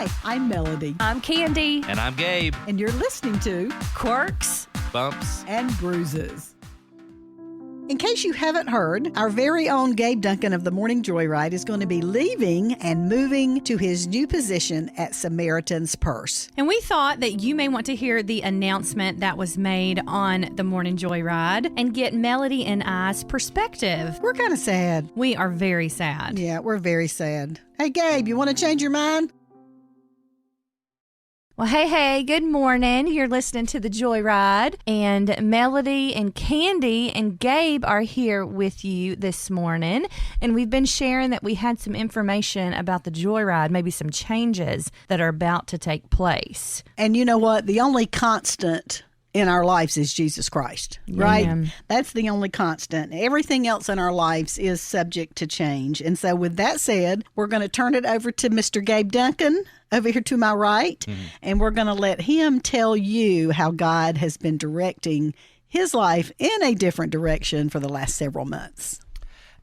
Hi, I'm Melody. I'm Candi. And I'm Gabe. And you're listening to Quirks, Bumps, and Bruises. In case you haven't heard, our very own Gabe Duncan of the Morning Joyride is going to be leaving and moving to his new position at Samaritan's Purse. And we thought that you may want to hear the announcement that was made on the Morning Joyride and get Melody and I's perspective. We're kind of sad. We are very sad. Yeah, we're very sad. Hey, Gabe, you want to change your mind? Well, hey, good morning. You're listening to the Joyride, and Melody and Candi and Gabe are here with you this morning, and we've been sharing that we had some information about the Joyride, maybe some changes that are about to take place. And you know what? The only constant in our lives is Jesus Christ, right? Amen. That's the only constant. Everything else in our lives is subject to change. And so with that said, we're going to turn it over to Mr. Gabe Duncan over here to my right, and we're going to let him tell you how God has been directing his life in a different direction for the last several months.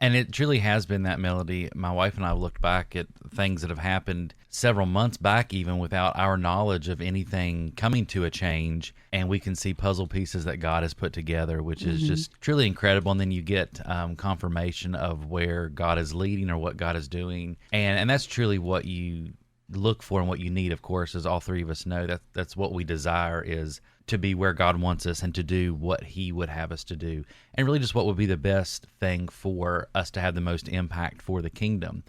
And it truly has been that, Melody. My wife and I looked back at things that have happened several months back, even without our knowledge of anything coming to a change. And we can see puzzle pieces that God has put together, which is just truly incredible. And then you get confirmation of where God is leading or what God is doing. And that's truly what you look for and what you need, of course, as all three of us know. That's what we desire, is to be where God wants us and to do what he would have us to do. And really just what would be the best thing for us to have the most impact for the kingdom.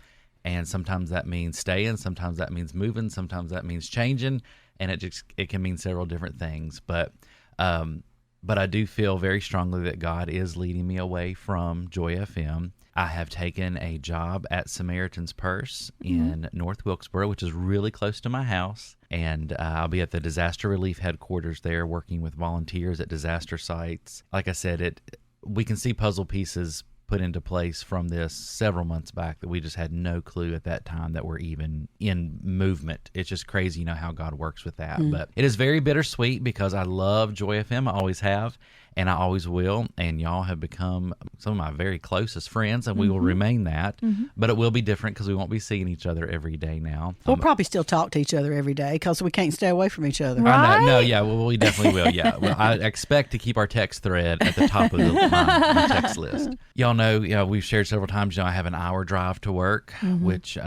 And sometimes that means staying, sometimes that means moving, sometimes that means changing, and it can mean several different things. But I do feel very strongly that God is leading me away from Joy FM. I have taken a job at Samaritan's Purse in North Wilkesboro, which is really close to my house. And I'll be at the disaster relief headquarters there, working with volunteers at disaster sites. Like I said, we can see puzzle pieces put into place from this several months back that we just had no clue at that time that we're even in movement. It's just crazy, how God works with that. But it is very bittersweet because I love Joy FM. I always have, and I always will. And y'all have become some of my very closest friends, and we will remain that. But it will be different because we won't be seeing each other every day now. We'll probably still talk to each other every day because we can't stay away from each other. Right? No, yeah, well, we definitely will, yeah. Well, I expect to keep our text thread at the top of my text list. Y'all know, we've shared several times, I have an hour drive to work, which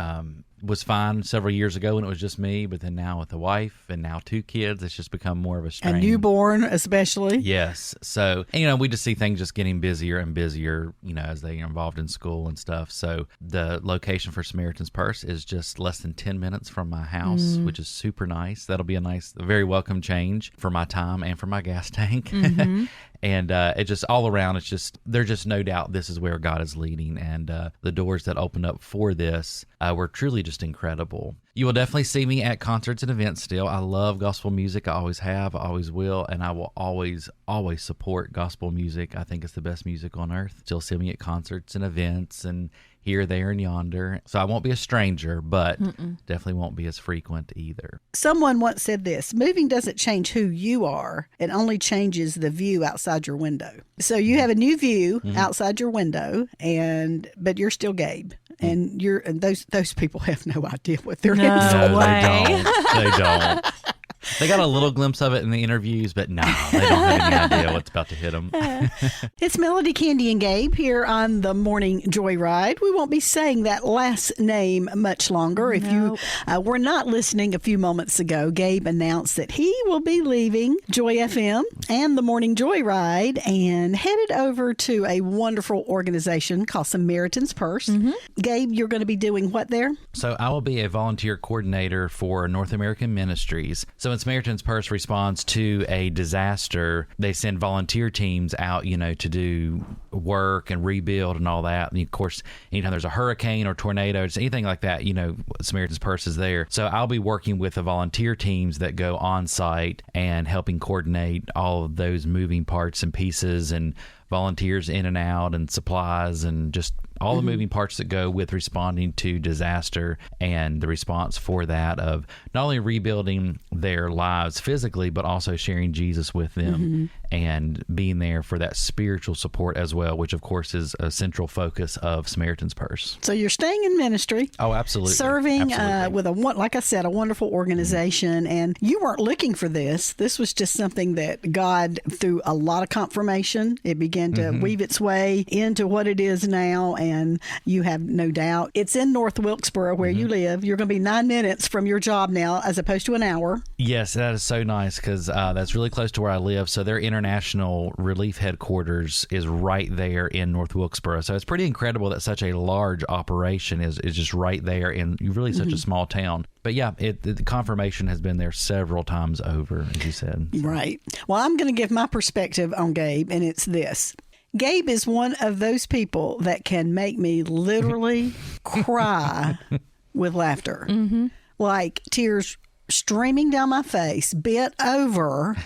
was fine several years ago when it was just me, but then now with a wife and now 2 kids, it's just become more of a strain. A newborn especially. Yes. So, we just see things just getting busier and busier, as they are involved in school and stuff. So the location for Samaritan's Purse is just less than 10 minutes from my house, which is super nice. That'll be a very welcome change for my time and for my gas tank. And it just all around, there's just no doubt this is where God is leading. And the doors that opened up for this were truly just incredible. You will definitely see me at concerts and events still. I love gospel music. I always have, I always will. And I will always support gospel music. I think it's the best music on earth. Still see me at concerts and events and here, there, and yonder. So I won't be a stranger, but definitely won't be as frequent either. Someone once said this: moving doesn't change who you are. It only changes the view outside your window. So you have a new view outside your window, but you're still Gabe. And those people have no idea what they're in for. No, they don't. They got a little glimpse of it in the interviews, but no, they don't have any idea what's about to hit them. It's Melody, Candi, and Gabe here on the Morning Joyride. We won't be saying that last name much longer. If you were not listening a few moments ago, Gabe announced that he will be leaving Joy FM and the Morning Joyride and headed over to a wonderful organization called Samaritan's Purse. Gabe, you're going to be doing what there? So I will be a volunteer coordinator for North American Ministries. So when Samaritan's Purse responds to a disaster, they send volunteer teams out, to do work and rebuild and all that. And of course, anytime there's a hurricane or tornado, just anything like that, Samaritan's Purse is there. So I'll be working with the volunteer teams that go on site and helping coordinate all of those moving parts and pieces and volunteers in and out and supplies and just all the moving parts that go with responding to disaster, and the response for that of not only rebuilding their lives physically, but also sharing Jesus with them and being there for that spiritual support as well, which of course is a central focus of Samaritan's Purse. So you're staying in ministry. Oh, absolutely. Serving with like I said, a wonderful organization. And you weren't looking for this. This was just something that God, through a lot of confirmation, it began to weave its way into what it is now. And you have no doubt it's in North Wilkesboro where you live. You're going to be 9 minutes from your job now as opposed to an hour. Yes, that is so nice because that's really close to where I live. So their international relief headquarters is right there in North Wilkesboro. So it's pretty incredible that such a large operation is just right there in really such a small town. But yeah, the confirmation has been there several times over, as you said. Right. Well, I'm going to give my perspective on Gabe, and it's this. Gabe is one of those people that can make me literally cry with laughter. Like tears streaming down my face, bent over,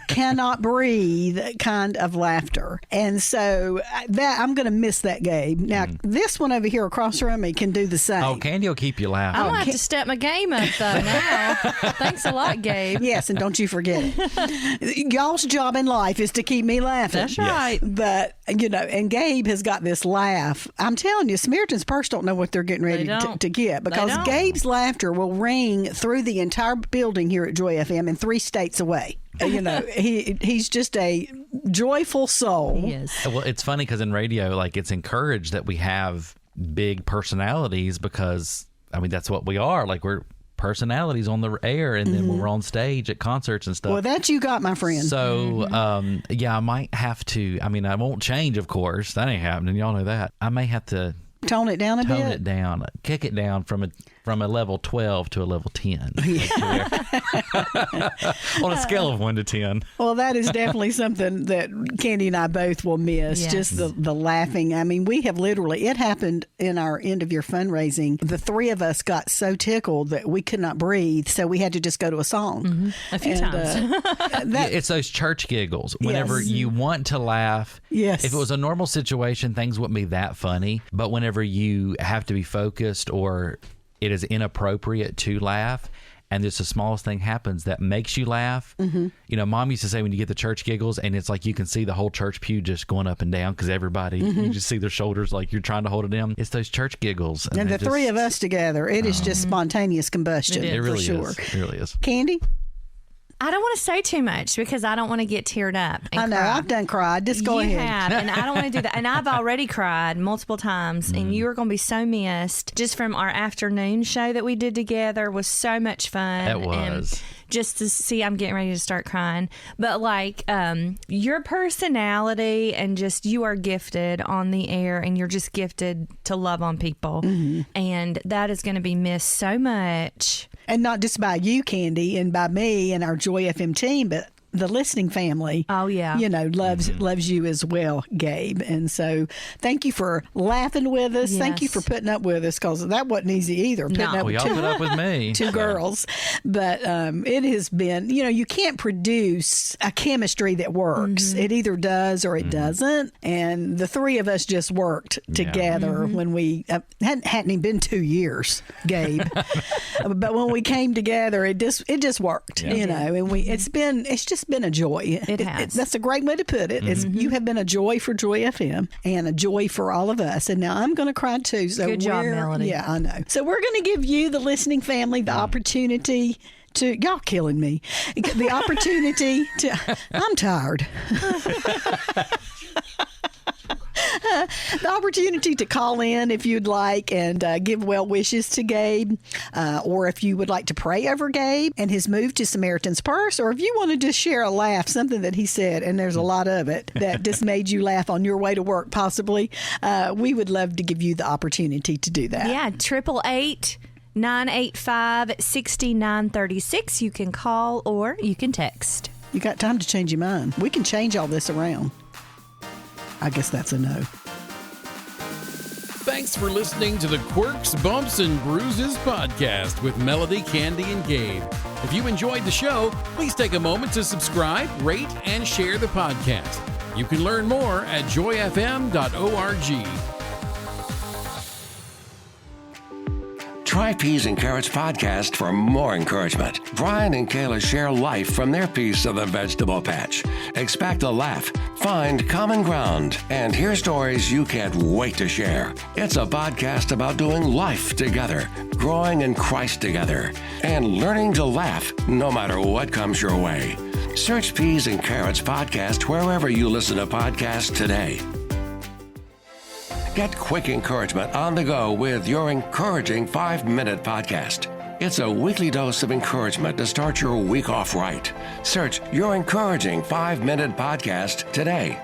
cannot breathe kind of laughter. And so that I'm going to miss that, Gabe. Now, this one over here across from me can do the same. Oh, Candi will keep you laughing. I'm going to have to step my game up, though, now. Thanks a lot, Gabe. Yes, and don't you forget it. Y'all's job in life is to keep me laughing. That's right. But, and Gabe has got this laugh. I'm telling you, Samaritan's Purse don't know what they're getting ready to get, because Gabe's laughter will ring through the entire building here at Joy FM and 3 states away. He's just a joyful soul. Yes. Well, it's funny because in radio, like, it's encouraged that we have big personalities because, I mean, that's what we are. Like, we're personalities on the air, and then when we're on stage at concerts and stuff. Well, that you got, my friend. So, I might have to, I mean, I won't change, of course. That ain't happening. Y'all know that. I may have to tone it down a bit. Tone it down. Kick it down from a level 12 to a level 10. On a scale of 1 to 10. Well, that is definitely something that Candi and I both will miss. Yes. Just the laughing. I mean, we have literally, it happened in our end of year fundraising. The 3 of us got so tickled that we could not breathe, so we had to just go to a song. A few times. It's those church giggles. Whenever you want to laugh. Yes. If it was a normal situation, things wouldn't be that funny. But whenever you have to be focused or it is inappropriate to laugh, and just the smallest thing happens that makes you laugh. Mom used to say when you get the church giggles, and it's like you can see the whole church pew just going up and down because everybody, you just see their shoulders like you're trying to hold it in. It's those church giggles. And the 3 of us together, it is just spontaneous combustion. It really for sure. is. It really is. Candi? I don't want to say too much because I don't want to get teared up. And I know. cry. I've done cried. Just go ahead. You have, and I don't want to do that. And I've already cried multiple times, and you are going to be so missed. Just from our afternoon show that we did together was so much fun. It was. And just to see, I'm getting ready to start crying. But like your personality and just you are gifted on the air, and you're just gifted to love on people. And that is going to be missed so much. And not just by you, Candi, and by me and our Joy FM team, but the listening family. Oh, yeah. Loves you as well, Gabe. And so thank you for laughing with us. Yes. Thank you for putting up with us, because that wasn't easy either. Putting up with y'all put up with me. 2 girls. But it has been, you can't produce a chemistry that works. It either does or it doesn't. And the 3 of us just worked together when we hadn't even been 2 years, Gabe. But when we came together, it just worked, and it's just been a joy. It has. That's a great way to put it. You have been a joy for Joy FM and a joy for all of us. And now I'm going to cry too. So good job, Melody. Yeah, I know. So we're going to give you, the listening family, the opportunity to, y'all killing me, the opportunity to, I'm tired. The opportunity to call in if you'd like and give well wishes to Gabe, or if you would like to pray over Gabe and his move to Samaritan's Purse, or if you want to just share a laugh, something that he said, and there's a lot of it, that just made you laugh on your way to work possibly, we would love to give you the opportunity to do that. Yeah, 888-985-6936. You can call or you can text. You got time to change your mind. We can change all this around. I guess that's a no. Thanks for listening to the Quirks, Bumps, and Bruises podcast with Melody, Candi, and Gabe. If you enjoyed the show, please take a moment to subscribe, rate, and share the podcast. You can learn more at joyfm.org. Try Peas and Carrots podcast for more encouragement. Brian and Kayla share life from their piece of the vegetable patch. Expect a laugh, find common ground, and hear stories you can't wait to share. It's a podcast about doing life together, growing in Christ together, and learning to laugh no matter what comes your way. Search Peas and Carrots podcast wherever you listen to podcasts today. Get quick encouragement on the go with your encouraging 5-minute podcast. It's a weekly dose of encouragement to start your week off right. Search your encouraging 5-minute podcast today.